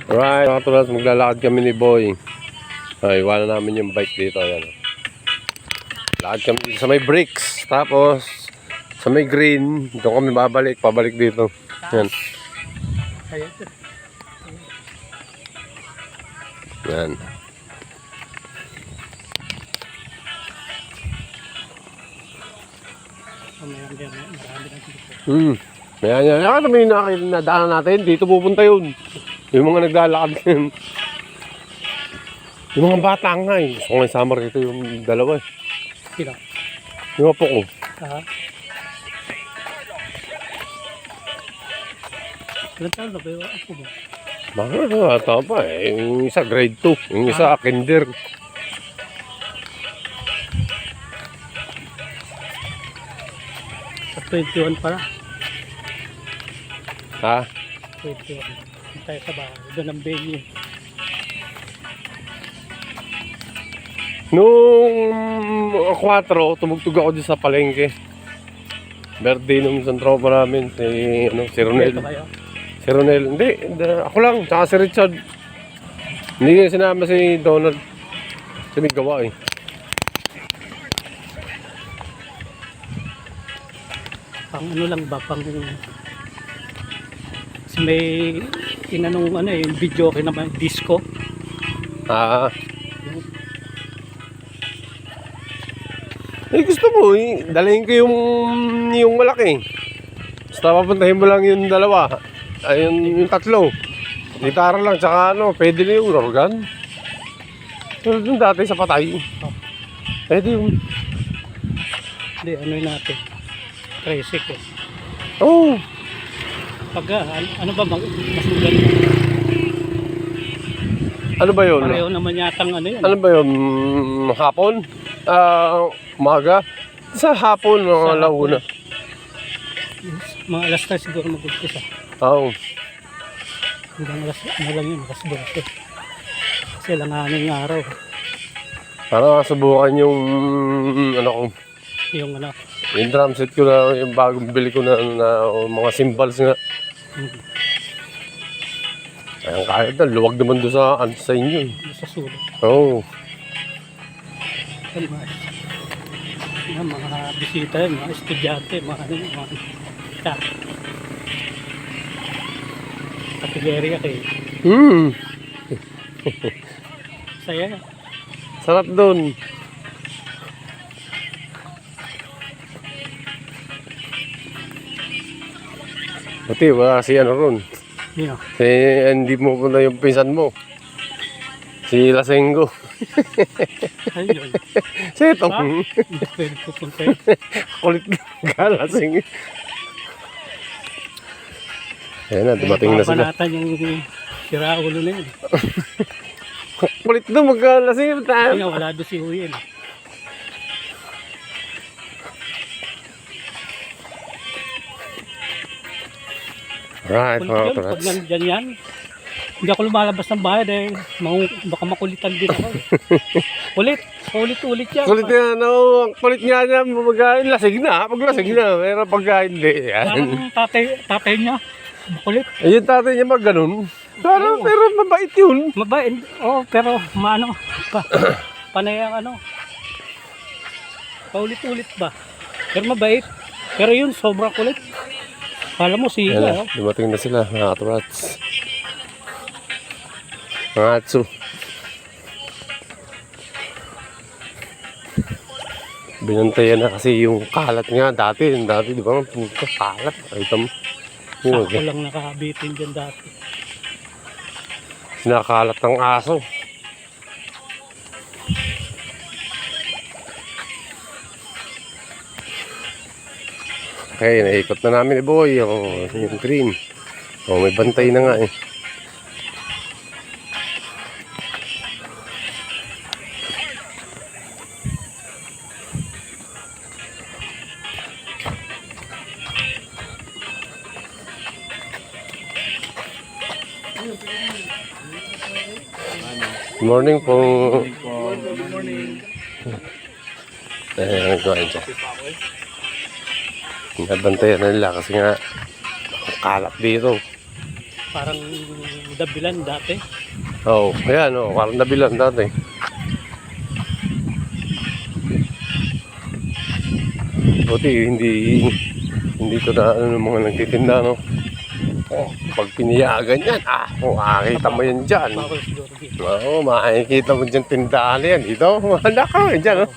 Alright, mga tulas, maglalakad kami ni Boy. Ay, iwanan namin yung bike dito. Ayan. Lakad kami dito sa may bricks. Tapos, sa may green, doon kami pabalik dito. Ayan. Ayan. Ayan, yan. Yan kami nadaanan natin. Dito pupunta yun. Yung mga naglalakad yun. Yung mga bata nga eh. Gusto ko nga isama rito yung dalawa eh. Sino? Yung apo ko. Ilan taon na ba yung apo mo? Baka pa eh. Yung isa grade 2. Yung isa kinder. Sa 21 pala. Ha? 21. Tayo sa bahay. Doon ang venue. Nung 4, tumugtog ako dyan sa palengke. Birthday nung isang tropa namin, si Ronel. Ito kayo? Si Ronel, hindi, ako lang, tsaka si Richard. Hindi nga sinama si Donald. Kasi may gawa eh. Pang ano lang ba? Pang... Kasi may tinanong ano eh, yung video okay naman, disco. Eh gusto mo eh, dalhin ko yung malaki. Basta papuntahin mo lang yung dalawa. Ay yung tatlo. Gitara lang, tsaka ano, pwede na yung organ. Tulad yung dati sa patay. Pwede yung... Hindi, ano yun natin? Tricycle. Oh! Pagka, ano ba mas maganda? Ano ba yun? Pareho naman yatang ano yun. Ano ba yun? Hapon? Umaga? Sa hapon, mga launa. Mga alas 3 siguro mag-umpisa. Oo. Hanggang alas, ano lang yun, alas 12. Kasi langanin yung araw. Para subukan yung ano ko. Yung ano. Yung drum set ko na, yung bagong bili ko na mga cymbals nga. Ayan, kahit na, luwag naman doon sa inyo. Sa sulok. Oo. Mga bisita yun, mga estudyante, mga kategoria kayo. Saya. Sarap doon. Buti, wala si ano ron. Yeah. Hindi mo punta yung pinsan mo. Si Lasenggo. Ayun. Si itong. Hindi pwede pupunta yun. Kulit ka, Lasenggo. Ayan na, dumating na sila. Papanatan yung siraulo na yun. Kulit doon, magkalasenggo tayo. Kaya wala doon si Huyen. Right, mga Pag turats. nandyan yan, hindi ako lumalabas ng bahay dahil baka makulitan din ako. Ulit yan. Kulit nga, no? Kulit nga niya, lasing na. Pag lasing na, pero pagka hindi, yan. Parang tatay niya, makulit. Ayun tatay niya mag ganun. Pero mabait yun. Mabait, pero maano, panay ang ano, paulit-ulit ba? Pero mabait, pero yun, sobrang kulit. Kala mo siya, Dumating na sila, mga turats. Mga atso. Binantayan na kasi yung kalat nga dati di ba? Puta, kalat. Ito mo. Sako lang nakabitin dyan dati. Sinakalat ng aso. Okay, naikot na namin ni Boy. Yung green. May bantay na nga eh. Good morning po. Good morning. Gawin siya. Nabantayan na nila kasi nga kalat dito. Parang dabilan dati. Oo, ayan, oh, parang nabilan dati. Buti, hindi ko na ano ng mga nagtitinda, no? Oh, pag piniyagan yan, makakita mo yan dyan. Bawal siguro dito. Oo, makikita mo dyan tindahan yan. Dito, mahandak ka, dyan, oh.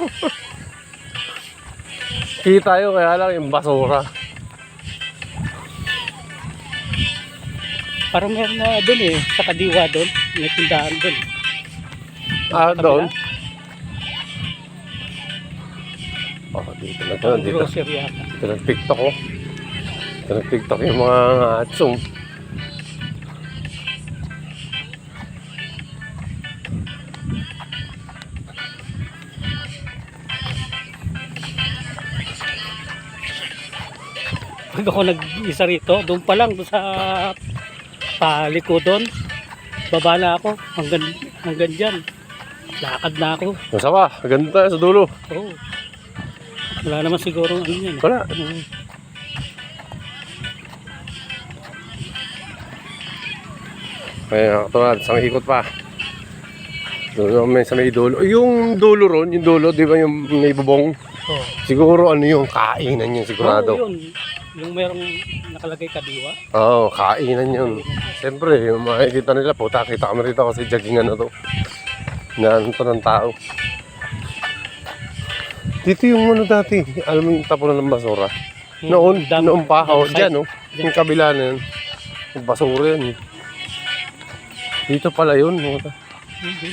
Kita yun, kaya lang yung basura. Parang meron na doon eh, sa Kadiwa doon. May tindahan doon. Doon. Oh, dito na to, dito. Grocery yata. Ito nag-tiktok ko. Ito nag-tiktok yung mga atsong. Pag ako nag-isa rito, doon pa lang, doon sa paliko doon. Baba na ako, hanggang dyan. Lakad na ako. Masama, ganda sa dulo. Oo. Wala naman siguro ano yan. Wala. Kaya katulad, isang ikot pa. Doon may sa may dulo. Yung dulo ron, yung dulo, di ba yung may bubong? Oo. Siguro ano yung kainan yun sigurado. Oo, yun. Yung merong nakalagay Kadiwa. Oo, kainan yun. Siyempre, yung makikita nila, puta, kita kami rito kasi jogging ano to. Naan to ng tao. Dito yung ano dati, alam mo yung tapunan ng basura. Noon pa, dyan, no? Yung kabila na yun. Yung basura yun. Dito pala yun. Mhm.